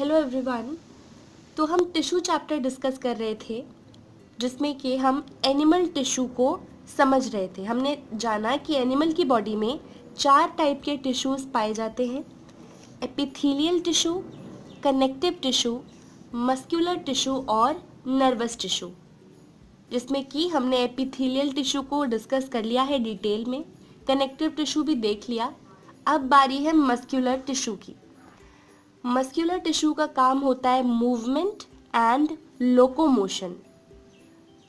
Hello everyone. तो हम tissue chapter discuss कर रहे थे जिसमें कि हम एनिमल टिश्यू को समझ रहे थे। हमने जाना कि एनिमल की बॉडी में 4 टाइप के टिश्यूज़ पाए जाते हैं: epithelial tissue, connective tissue, muscular tissue और नर्वस टिश्यू। जिसमें कि हमने एपिथेलियल टिश्यू को डिस्कस कर लिया है डिटेल में, कनेक्टिव टिश्यू भी देख लिया। अब बारी है मस्कुलर टिश्यू की। मस्कुलर टिश्यू का काम होता है मूवमेंट एंड लोकोमोशन।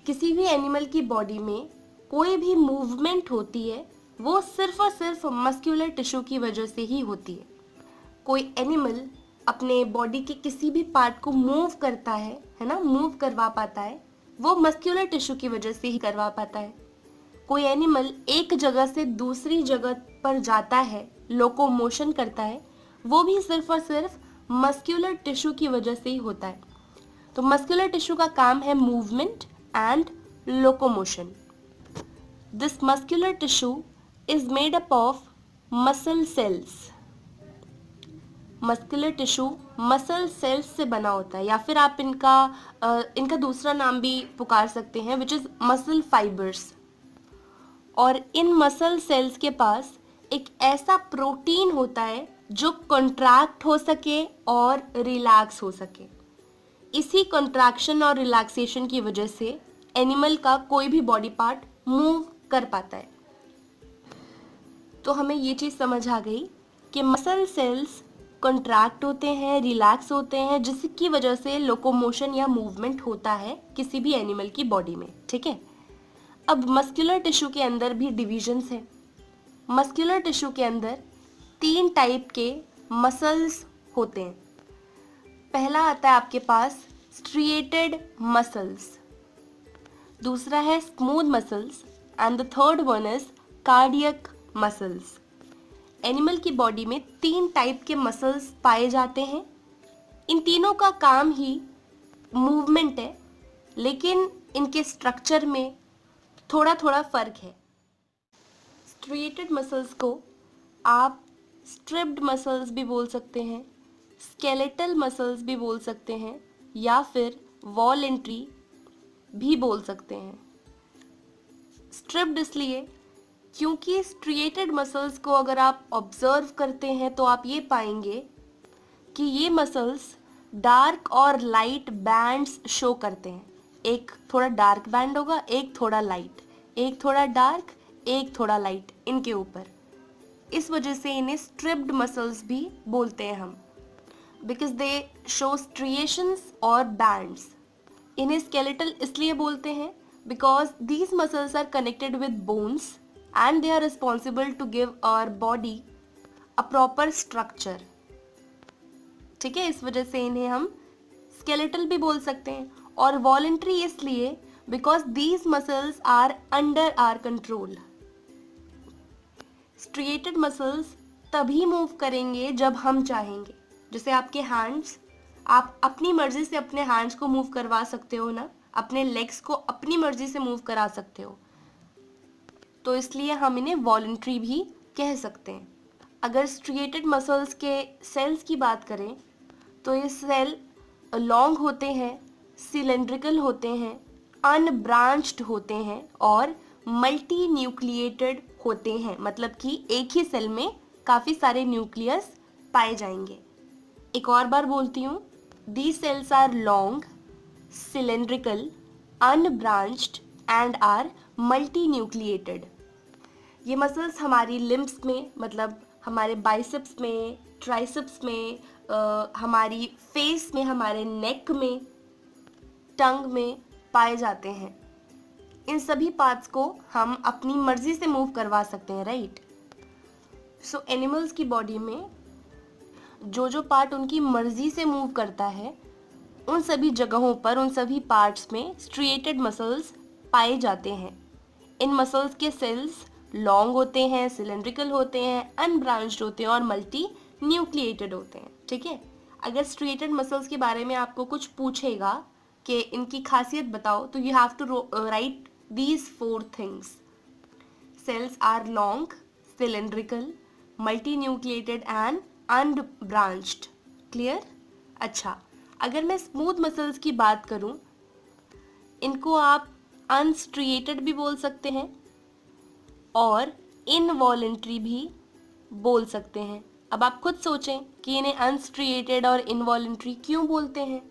किसी भी एनिमल की बॉडी में कोई भी मूवमेंट होती है वो सिर्फ और सिर्फ मस्कुलर टिश्यू की वजह से ही होती है। कोई एनिमल अपने बॉडी के किसी भी पार्ट को मूव करता है ना, मूव करवा पाता है, वो मस्कुलर टिश्यू की वजह से ही करवा पाता है। कोई एनिमल एक जगह से दूसरी जगह पर जाता है, लोकोमोशन करता है, वो भी सिर्फ और सिर्फ मस्कुलर टिश्यू की वजह से ही होता है। तो मस्कुलर टिश्यू का काम है movement and locomotion. This muscular tissue is made up of muscle cells. Muscular tissue muscle cells से बना होता है, या फिर आप इनका दूसरा नाम भी पुकार सकते हैं, विच इज मसल फाइबर्स। और इन मसल सेल्स के पास एक ऐसा प्रोटीन होता है जो कंट्रैक्ट हो सके और रिलैक्स हो सके। इसी कंट्रैक्शन और रिलैक्सेशन की वजह से एनिमल का कोई भी बॉडी पार्ट मूव कर पाता है। तो हमें ये चीज़ समझ आ गई कि मसल सेल्स कंट्रैक्ट होते हैं, रिलैक्स होते हैं, जिसकी वजह से लोकोमोशन या मूवमेंट होता है किसी भी एनिमल की बॉडी में। ठीक है। अब मस्कुलर टिश्यू के अंदर भी डिविजन्स हैं। मस्कुलर टिश्यू के अंदर 3 टाइप के मसल्स होते हैं। पहला आता है आपके पास स्ट्रिएटेड मसल्स, दूसरा है smooth muscles and the third one is cardiac muscles. Animal की बॉडी में 3 टाइप के मसल्स पाए जाते हैं। इन तीनों का काम ही मूवमेंट है, लेकिन इनके स्ट्रक्चर में थोड़ा थोड़ा फर्क है। स्ट्रिएटेड मसल्स को आप स्ट्रिप्ड मसल्स भी बोल सकते हैं, स्केलेटल मसल्स भी बोल सकते हैं, या फिर वॉलेंट्री भी बोल सकते हैं। स्ट्रिप्ड इसलिए क्योंकि स्ट्रिएटेड मसल्स को अगर आप ऑब्जर्व करते हैं तो आप ये पाएंगे कि ये मसल्स डार्क और लाइट बैंड्स शो करते हैं। एक थोड़ा डार्क बैंड होगा, एक थोड़ा लाइट, एक थोड़ा डार्क, एक थोड़ा लाइट इनके ऊपर। इस वजह से इन्हें स्ट्रिप्ड मसल्स भी बोलते हैं हम, बिकॉज दे शो स्ट्रिएशंस और बैंड्स। इन्हें स्केलेटल इसलिए बोलते हैं because these muscles are connected with bones and they are responsible to give our body a proper structure. ठीक है, इस वजह से इन्हें हम स्केलेटल भी बोल सकते हैं। और वॉलेंट्री इसलिए because these muscles are under our control. Striated muscles तभी मूव करेंगे जब हम चाहेंगे। जैसे आपके हैंड्स, आप अपनी मर्जी से अपने हैंड्स को मूव करवा सकते हो ना, अपने लेग्स को अपनी मर्जी से मूव करा सकते हो, तो इसलिए हम इन्हें वॉलेंट्री भी कह सकते हैं। अगर स्ट्रिएटेड मसल्स के सेल्स की बात करें तो ये सेल लॉन्ग होते हैं, सिलेंड्रिकल होते हैं, अनब्रांच्ड होते हैं और मल्टी न्यूक्लिएटेड होते हैं। मतलब कि एक ही सेल में काफ़ी सारे न्यूक्लियस पाए जाएंगे। एक और बार बोलती हूँ, these cells are long, cylindrical, unbranched and are multinucleated. ये मसल्स हमारी लिम्ब्स में, मतलब हमारे बाइसेप्स में, ट्राइसेप्स में, हमारी फेस में, हमारे नेक में, टंग में पाए जाते हैं। इन सभी पार्ट्स को हम अपनी मर्जी से मूव करवा सकते हैं, राइट। सो एनिमल्स की बॉडी में जो जो पार्ट उनकी मर्जी से मूव करता है, उन सभी जगहों पर, उन सभी पार्ट्स में स्ट्रिएटेड मसल्स पाए जाते हैं। इन मसल्स के सेल्स लॉन्ग होते हैं, सिलेंड्रिकल होते हैं, अनब्रांच्ड होते हैं और मल्टी न्यूक्लिएटेड होते हैं। ठीक है। अगर स्ट्रिएटेड मसल्स के बारे में आपको कुछ पूछेगा कि इनकी खासियत बताओ, तो you have to write these 4 things. Cells are long, cylindrical, multinucleated and unbranched. Clear? अच्छा, अगर मैं स्मूथ मसल्स की बात करूं, इनको आप अनस्ट्रिएटेड भी बोल सकते हैं और इनवॉलेंट्री भी बोल सकते हैं। अब आप खुद सोचें कि इन्हें अनस्ट्रिएटेड और इनवॉलेंट्री क्यों बोलते हैं।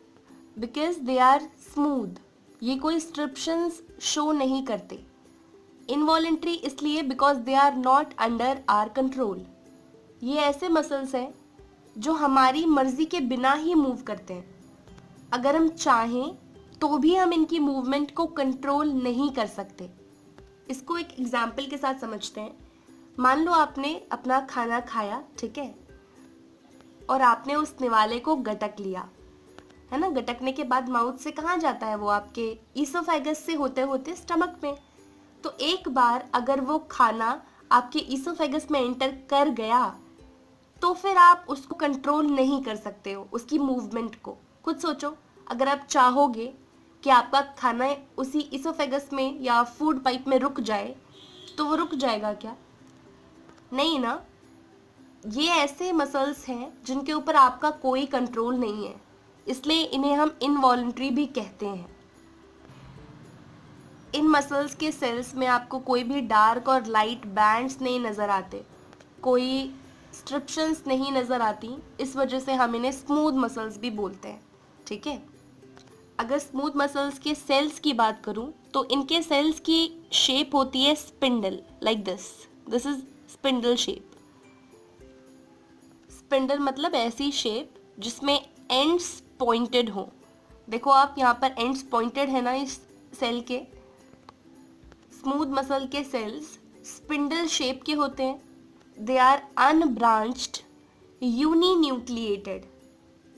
बिकॉज दे आर स्मूथ, ये कोई स्ट्रिप्शंस शो नहीं करते। इनवॉलेंट्री इसलिए because they are not under our control. ये ऐसे मसल्स हैं जो हमारी मर्जी के बिना ही मूव करते हैं। अगर हम चाहें तो भी हम इनकी मूवमेंट को कंट्रोल नहीं कर सकते। इसको एक एग्जाम्पल के साथ समझते हैं। मान लो आपने अपना खाना खाया, ठीक है, और आपने उस निवाले को गटक लिया, है ना। गटकने के बाद माउथ से कहाँ जाता है वो, आपके ईसोफेगस से होते होते स्टमक में। तो एक बार अगर वो खाना आपके ईसोफेगस में एंटर कर गया तो फिर आप उसको कंट्रोल नहीं कर सकते हो, उसकी मूवमेंट को। खुद सोचो, अगर आप चाहोगे कि आपका खाना उसी ईसोफेगस में या फूड पाइप में रुक जाए तो वो रुक जाएगा क्या? नहीं ना। ये ऐसे मसल्स हैं जिनके ऊपर आपका कोई कंट्रोल नहीं है, इसलिए इन्हें हम इनवॉलेंट्री भी कहते हैं। इन मसल्स के सेल्स में आपको कोई भी डार्क और लाइट बैंड्स नहीं नज़र आते, कोई स्ट्रिप्शंस नहीं नज़र आती, इस वजह से हम इन्हें स्मूथ मसल्स भी बोलते हैं, ठीक है। अगर स्मूथ मसल्स के सेल्स की बात करूं तो इनके सेल्स की शेप होती है spindle, like this is spindle shape. Spindle मतलब ऐसी शेप जिसमें एंड्स पॉइंटेड हो। देखो आप यहाँ पर एंड्स पॉइंटेड है ना इस सेल के। स्मूथ मसल के सेल्स स्पिंडल शेप के होते हैं। They are unbranched, uninucleated.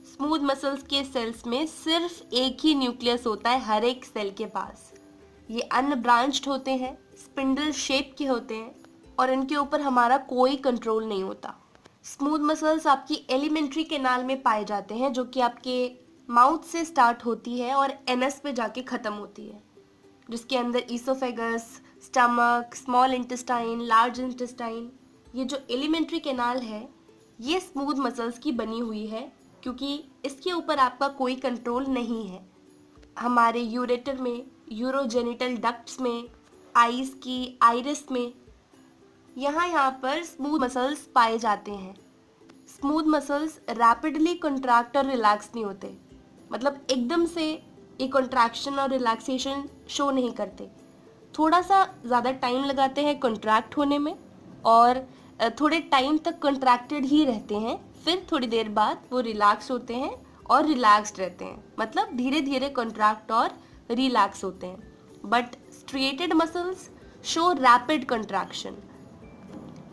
Smooth muscles के सेल्स में सिर्फ एक ही न्यूक्लियस होता है हर एक सेल के पास। ये अनब्रांच्ड होते हैं, स्पिंडल शेप के होते हैं और इनके ऊपर हमारा कोई कंट्रोल नहीं होता। स्मूथ मसल्स आपकी एलिमेंट्री कैनाल में पाए जाते हैं, जो कि आपके माउथ से स्टार्ट होती है और एनस पे जाके ख़त्म होती है, जिसके अंदर oesophagus, stomach, small intestine, large intestine, ये जो एलिमेंट्री कैनाल है ये स्मूथ मसल्स की बनी हुई है, क्योंकि इसके ऊपर आपका कोई कंट्रोल नहीं है। हमारे यूरेटर में, यूरोजेनिटल डक्ट्स में, आईज की आइरिस में, यहाँ पर स्मूथ मसल्स पाए जाते हैं। स्मूथ मसल्स रैपिडली कंट्रैक्ट और रिलैक्स नहीं होते, मतलब एकदम से एक कंट्रैक्शन और रिलैक्सेशन शो नहीं करते। थोड़ा सा ज़्यादा टाइम लगाते हैं कंट्रैक्ट होने में और थोड़े टाइम तक कंट्रैक्टेड ही रहते हैं, फिर थोड़ी देर बाद वो रिलैक्स होते हैं और रिलैक्स्ड रहते हैं, मतलब धीरे धीरे कंट्रैक्ट और रिलैक्स होते हैं। But striated muscles show rapid contraction,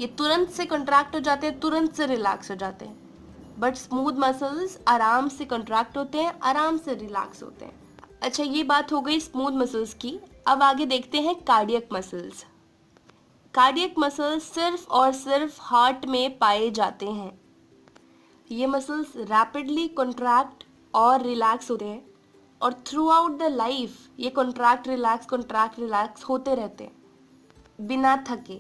ये तुरंत से कंट्रैक्ट हो जाते हैं, तुरंत से रिलैक्स हो जाते हैं। बट स्मूथ मसल्स आराम से कंट्रैक्ट होते हैं, आराम से रिलैक्स होते हैं। अच्छा, ये बात हो गई स्मूथ मसल्स की। अब आगे देखते हैं कार्डियक मसल्स। कार्डियक मसल्स सिर्फ और सिर्फ हार्ट में पाए जाते हैं। ये मसल्स रैपिडली कंट्रैक्ट और रिलैक्स होते हैं और थ्रू आउट द लाइफ ये कंट्रैक्ट रिलैक्स होते रहते हैं बिना थके।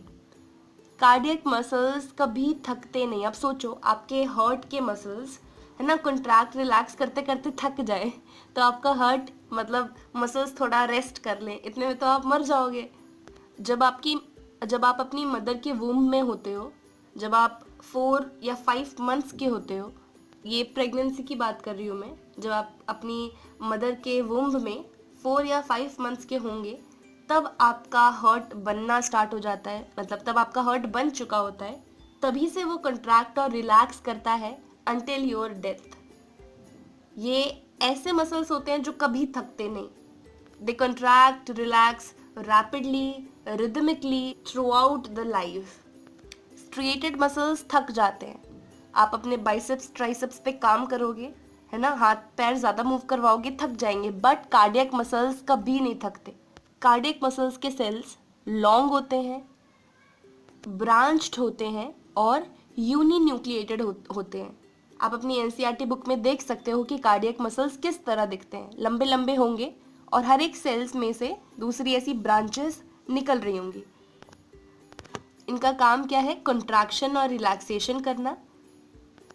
कार्डियक मसल्स कभी थकते नहीं। अब सोचो, आपके हार्ट के मसल्स है ना, कंट्रैक्ट रिलैक्स करते करते थक जाए तो आपका हार्ट मतलब मसल्स थोड़ा रेस्ट कर लें, इतने में तो आप मर जाओगे। जब आप अपनी मदर के वूम्ब में होते हो, जब आप 4 या 5 मंथ्स के होते हो, ये प्रेगनेंसी की बात कर रही हूँ मैं, जब आप अपनी मदर के वूम्ब में 4 या 5 मंथ्स के होंगे तब आपका हार्ट बनना स्टार्ट हो जाता है, मतलब तब आपका हार्ट बन चुका होता है, तभी से वो कंट्रैक्ट और रिलैक्स करता है अंटिल योर डेथ। ये ऐसे मसल्स होते हैं जो कभी थकते नहीं। They contract relax rapidly, rhythmically throughout the life. Striated muscles थक जाते हैं। आप अपने बाइसेप्स ट्राइसेप्स पे काम करोगे, है ना, हाथ पैर ज़्यादा मूव करवाओगे, थक जाएंगे। बट कार्डियक मसल्स कभी नहीं थकते। कार्डियक मसल्स के सेल्स लॉन्ग होते हैं, ब्रांच्ड होते हैं और यूनिन्यूक्लिएटेड होते हैं। आप अपनी एनसीईआरटी बुक में देख सकते हो कि कार्डियक मसल्स किस तरह दिखते हैं। लंबे लंबे होंगे और हर एक सेल्स में से दूसरी ऐसी ब्रांचेस निकल रही होंगी। इनका काम क्या है? कंट्रैक्शन और रिलैक्सेशन करना।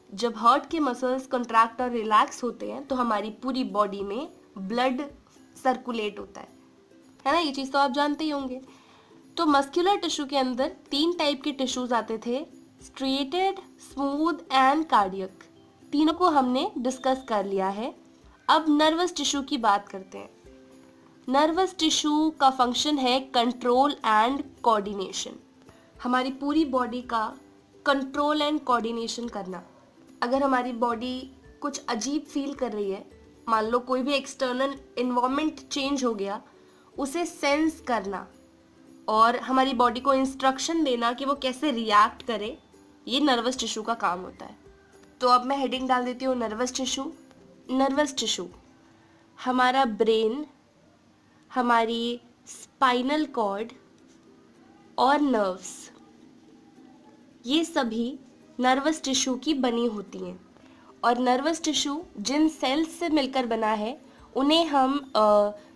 जब हार्ट के मसल्स कंट्रैक्ट और रिलैक्स होते हैं तो हमारी पूरी बॉडी में ब्लड सर्कुलेट होता है ना, ये चीज़ तो आप जानते ही होंगे। तो मस्कुलर टिश्यू के अंदर 3 टाइप के टिश्यूज आते थे, स्ट्रिएटेड, स्मूथ एंड कार्डियक। तीनों को हमने डिस्कस कर लिया है। अब नर्वस टिश्यू की बात करते हैं। नर्वस टिश्यू का फंक्शन है कंट्रोल एंड कोऑर्डिनेशन, हमारी पूरी बॉडी का कंट्रोल एंड कोऑर्डिनेशन करना। अगर हमारी बॉडी कुछ अजीब फील कर रही है, मान लो कोई भी एक्सटर्नल इन्वायरमेंट चेंज हो गया, उसे सेंस करना और हमारी बॉडी को इंस्ट्रक्शन देना कि वो कैसे रिएक्ट करे, ये नर्वस टिश्यू का काम होता है। तो अब मैं हेडिंग डाल देती हूँ नर्वस टिश्यू। नर्वस टिश्यू हमारा ब्रेन, हमारी स्पाइनल कॉर्ड और नर्व्स, ये सभी नर्वस टिश्यू की बनी होती हैं। और नर्वस टिश्यू जिन सेल्स से मिलकर बना है उन्हें हम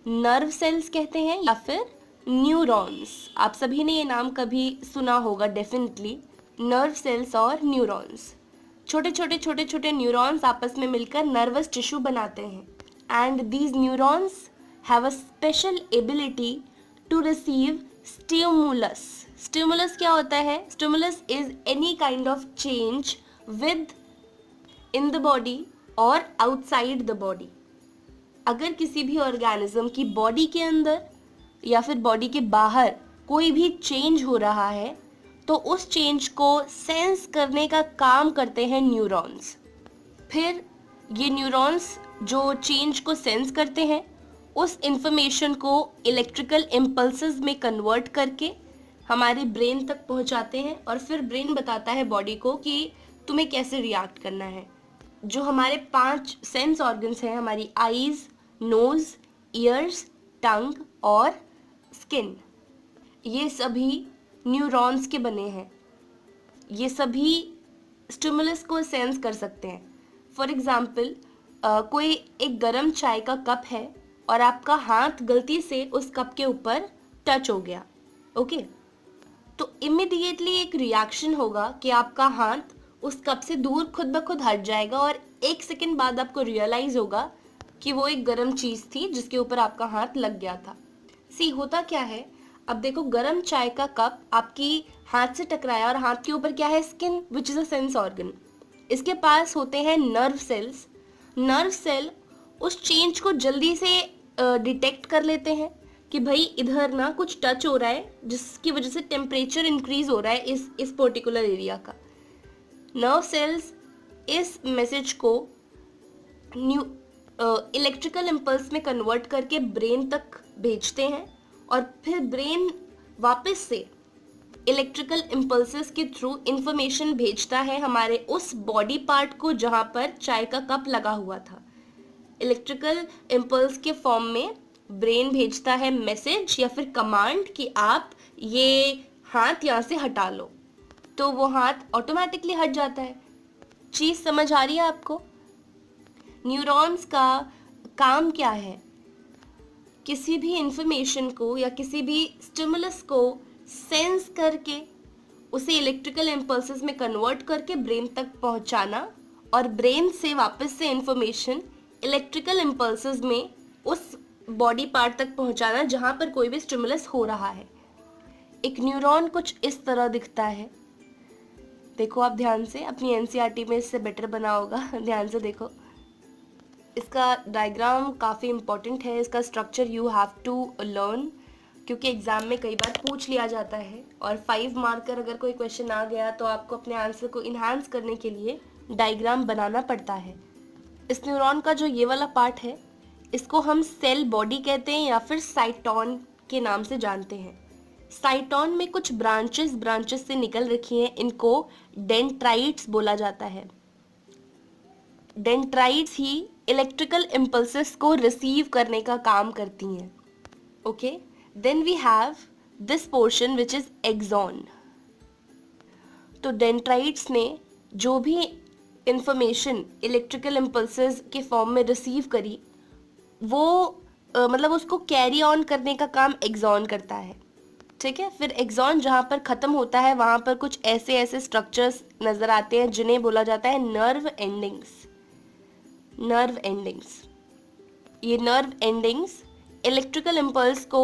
नर्व सेल्स कहते हैं या फिर न्यूरॉन्स। आप सभी ने ये नाम कभी सुना होगा डेफिनेटली, नर्व सेल्स और न्यूरॉन्स। छोटे छोटे न्यूरॉन्स आपस में मिलकर नर्वस टिश्यू बनाते हैं and these neurons have a special ability to receive stimulus. Stimulus क्या होता है? Stimulus is any kind of change within the body और आउटसाइड द बॉडी। अगर किसी भी ऑर्गेनिज्म की बॉडी के अंदर या फिर बॉडी के बाहर कोई भी चेंज हो रहा है तो उस चेंज को सेंस करने का काम करते हैं न्यूरॉन्स। फिर ये न्यूरॉन्स जो चेंज को सेंस करते हैं उस इंफॉर्मेशन को इलेक्ट्रिकल इम्पल्सेस में कन्वर्ट करके हमारे ब्रेन तक पहुंचाते हैं और फिर ब्रेन बताता है बॉडी को कि तुम्हें कैसे रिएक्ट करना है। जो हमारे 5 सेंस ऑर्गन्स हैं, हमारी आईज, नोज, ईयर्स, टंग और स्किन, ये सभी न्यूरॉन्स के बने हैं। ये सभी स्टिमुलस को सेंस कर सकते हैं। फॉर एग्जाम्पल, कोई एक गरम चाय का कप है और आपका हाथ गलती से उस कप के ऊपर टच हो गया, ओके, तो इमीडिएटली एक रिएक्शन होगा कि आपका हाथ उस कप से दूर खुद ब खुद हट जाएगा और 1 सेकंड बाद आपको रियलाइज होगा कि वो एक गरम चीज़ थी जिसके ऊपर आपका हाथ लग गया था। सी होता क्या है, अब देखो गरम चाय का कप आपकी हाथ से टकराया और हाथ के ऊपर क्या है? Skin, which is a sense organ. इसके पास होते हैं नर्व सेल्स। नर्व सेल उस चेंज को जल्दी से डिटेक्ट कर लेते हैं कि भाई इधर ना कुछ टच हो रहा है जिसकी वजह से टेम्परेचर इंक्रीज हो रहा है इस पर्टिकुलर एरिया का। नर्व सेल्स इस मैसेज को इलेक्ट्रिकल इम्पल्स में कन्वर्ट करके ब्रेन तक भेजते हैं और फिर ब्रेन वापस से इलेक्ट्रिकल इम्पल्सेस के थ्रू इंफॉर्मेशन भेजता है हमारे उस बॉडी पार्ट को जहाँ पर चाय का कप लगा हुआ था। इलेक्ट्रिकल इम्पल्स के फॉर्म में ब्रेन भेजता है मैसेज या फिर कमांड कि आप ये हाथ यहाँ से हटा लो, तो वो हाथ ऑटोमेटिकली हट जाता है। चीज़ समझ आ रही है आपको? न्यूरॉन्स का काम क्या है? किसी भी इंफॉर्मेशन को या किसी भी स्टिमुलस को सेंस करके उसे इलेक्ट्रिकल इम्पल्सेस में कन्वर्ट करके ब्रेन तक पहुंचाना और ब्रेन से वापस से इंफॉर्मेशन इलेक्ट्रिकल इम्पल्सेस में उस बॉडी पार्ट तक पहुंचाना जहां पर कोई भी स्टिमुलस हो रहा है। एक न्यूरॉन कुछ इस तरह दिखता है। देखो आप ध्यान से, अपनी एनसीईआरटी में इससे बेटर बना होगा, ध्यान से देखो। इसका डायग्राम काफ़ी इंपॉर्टेंट है, इसका structure you have to learn, क्योंकि एग्ज़ाम में कई बार पूछ लिया जाता है और 5 मार्कर अगर कोई क्वेश्चन आ गया तो आपको अपने आंसर को इन्हांस करने के लिए डायग्राम बनाना पड़ता है। इस न्यूरॉन का जो ये वाला पार्ट है इसको हम सेल बॉडी कहते हैं या फिर साइटॉन के नाम से जानते हैं। साइटॉन में कुछ ब्रांचेस से निकल रखी हैं, इनको डेंड्राइट्स बोला जाता है। डेंड्राइट्स ही इलेक्ट्रिकल इम्पल्सेस को रिसीव करने का काम करती हैं। Okay, then we have this portion which is axon. तो डेंड्राइट्स ने जो भी इंफॉर्मेशन इलेक्ट्रिकल इम्पल्सेस के फॉर्म में रिसीव करी वो मतलब उसको कैरी ऑन करने का काम एक्सॉन करता है। ठीक है। फिर एक्सॉन जहाँ पर ख़त्म होता है वहाँ पर कुछ ऐसे ऐसे स्ट्रक्चर्स नज़र आते हैं जिन्हें बोला जाता है नर्व एंडिंग्स। नर्व एंडिंग्स, ये नर्व एंडिंग्स इलेक्ट्रिकल इम्पल्स को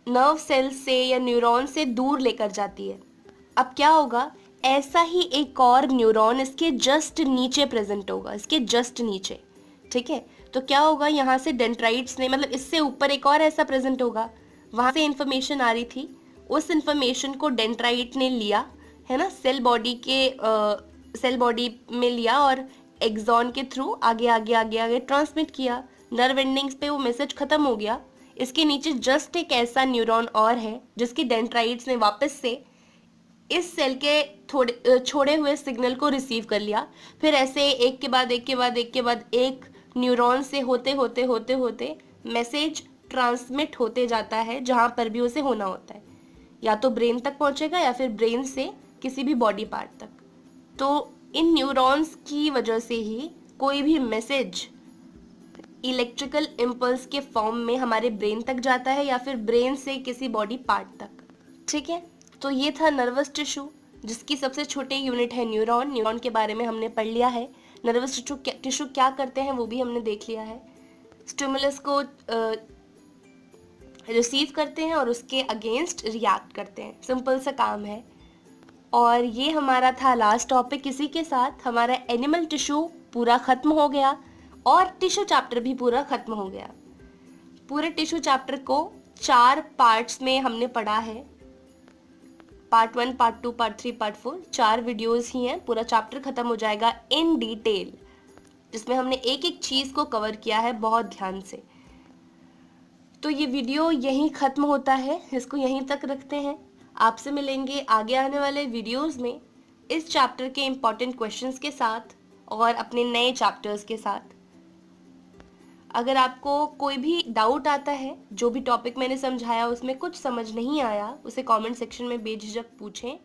नर्व सेल से या न्यूरॉन से दूर लेकर जाती है। अब क्या होगा, ऐसा ही एक और न्यूरॉन इसके जस्ट नीचे प्रेजेंट होगा, इसके जस्ट नीचे। ठीक है, तो क्या होगा, यहाँ से डेंड्राइट्स ने, मतलब इससे ऊपर एक और ऐसा प्रेजेंट होगा, वहाँ से इंफॉर्मेशन आ रही थी, उस इंफॉर्मेशन को डेंड्राइट ने लिया, है ना, सेल बॉडी में लिया और एक्सॉन के थ्रू आगे आगे आगे आगे ट्रांसमिट किया। नर्व एंडिंग्स पे वो मैसेज खत्म हो गया। इसके नीचे जस्ट एक ऐसा न्यूरॉन और है जिसकी डेंड्राइट्स ने वापस से इस सेल के छोड़े हुए सिग्नल को रिसीव कर लिया। फिर ऐसे एक के बाद एक के बाद एक के बाद एक न्यूरॉन से होते होते होते होते मैसेज ट्रांसमिट होते जाता है जहाँ पर भी उसे होना होता है, या तो ब्रेन तक पहुँचेगा या फिर ब्रेन से किसी भी बॉडी पार्ट तक। तो इन न्यूरॉन्स की वजह से ही कोई भी मैसेज इलेक्ट्रिकल इम्पल्स के फॉर्म में हमारे ब्रेन तक जाता है या फिर ब्रेन से किसी बॉडी पार्ट तक। ठीक है, तो ये था नर्वस टिश्यू, जिसकी सबसे छोटी यूनिट है न्यूरॉन। न्यूरॉन के बारे में हमने पढ़ लिया है। नर्वस टिश्यू क्या करते हैं वो भी हमने देख लिया है। स्टिमुलस को रिसीव करते हैं और उसके अगेंस्ट रिएक्ट करते हैं, सिंपल सा काम है। और ये हमारा था लास्ट टॉपिक। इसी के साथ हमारा एनिमल टिश्यू पूरा खत्म हो गया और टिश्यू चैप्टर भी पूरा खत्म हो गया। पूरे टिश्यू चैप्टर को 4 पार्ट्स में हमने पढ़ा है, part 1, part 2, part 3, part 4, 4 videos ही हैं। पूरा चैप्टर खत्म हो जाएगा इन डिटेल, जिसमें हमने एक एक चीज़ को कवर किया है बहुत ध्यान से। तो ये वीडियो यहीं ख़त्म होता है, इसको यहीं तक रखते हैं। आपसे मिलेंगे आगे आने वाले वीडियोस में इस चैप्टर के इम्पॉर्टेंट क्वेश्चंस के साथ और अपने नए चैप्टर्स के साथ। अगर आपको कोई भी डाउट आता है, जो भी टॉपिक मैंने समझाया उसमें कुछ समझ नहीं आया, उसे कमेंट सेक्शन में बेझिझक पूछें।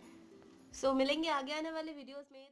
सो मिलेंगे आगे आने वाले वीडियोस में।